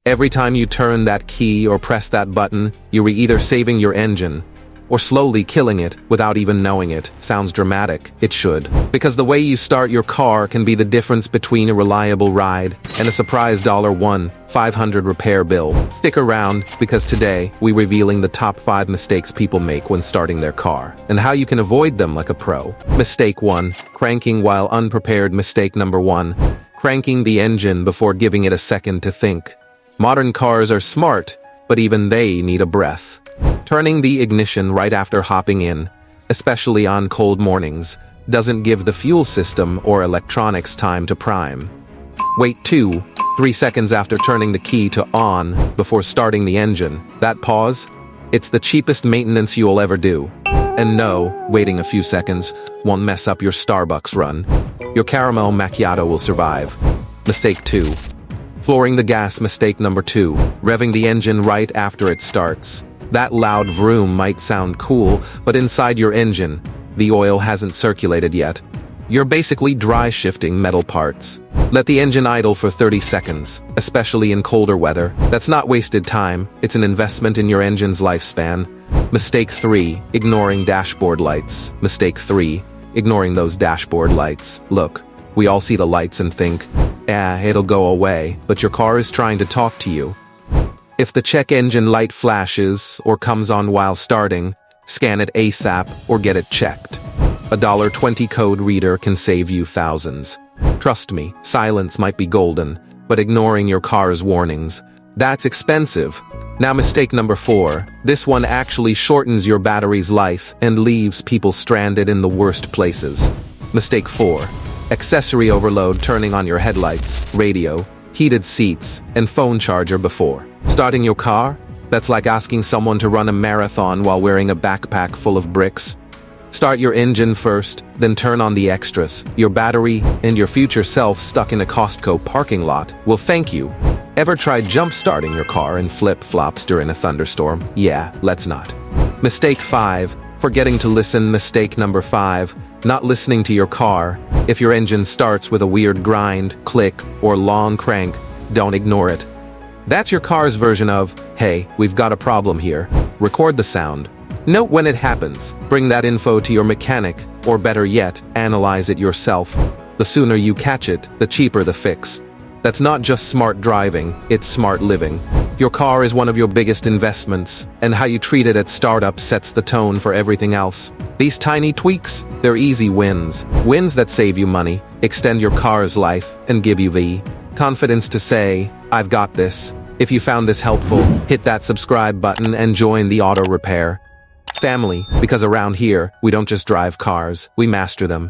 Every time you turn that key or press that button, you're either saving your engine or slowly killing it without even knowing it. Sounds dramatic. It should. Because the way you start your car can be the difference between a reliable ride and a surprise $500 repair bill. Stick around, because today we're revealing the top 5 mistakes people make when starting their car and how you can avoid them like a pro. Mistake 1. Cranking while unprepared. Mistake number 1. Cranking the engine before giving it a second to think. Modern cars are smart, but even they need a breath. Turning the ignition right after hopping in, especially on cold mornings, doesn't give the fuel system or electronics time to prime. Wait 2-3 seconds after turning the key to on before starting the engine. That pause? It's the cheapest maintenance you'll ever do. And no, waiting a few seconds won't mess up your Starbucks run. Your caramel macchiato will survive. Mistake 2. Flooring the gas. Mistake number 2. Revving the engine right after it starts. That loud vroom might sound cool, but inside your engine, the oil hasn't circulated yet. You're basically dry shifting metal parts. Let the engine idle for 30 seconds, especially in colder weather. That's not wasted time, it's an investment in your engine's lifespan. Mistake 3. Ignoring dashboard lights. Mistake 3. Ignoring those dashboard lights. Look, we all see the lights and think, it'll go away, but your car is trying to talk to you. If the check engine light flashes or comes on while starting, scan it ASAP or get it checked. A $1.20 code reader can save you thousands. Trust me, silence might be golden, but ignoring your car's warnings, that's expensive. Now mistake number 4. This one actually shortens your battery's life and leaves people stranded in the worst places. Mistake 4. Accessory overload. Turning on your headlights, radio, heated seats, and phone charger before starting your car? That's like asking someone to run a marathon while wearing a backpack full of bricks. Start your engine first, then turn on the extras. Your battery and your future self stuck in a Costco parking lot will thank you. Ever tried jump-starting your car in flip-flops during a thunderstorm? Yeah, let's not. Mistake 5. Forgetting to listen. Mistake number 5. Not listening to your car. If your engine starts with a weird grind, click, or long crank, don't ignore it. That's your car's version of, hey, we've got a problem here. Record the sound. Note when it happens. Bring that info to your mechanic, or better yet, analyze it yourself. The sooner you catch it, the cheaper the fix. That's not just smart driving, it's smart living. Your car is one of your biggest investments, and how you treat it at startup sets the tone for everything else. These tiny tweaks, they're easy wins. Wins that save you money, extend your car's life, and give you the confidence to say, I've got this. If you found this helpful, hit that subscribe button and join the auto repair family, because around here, we don't just drive cars, we master them.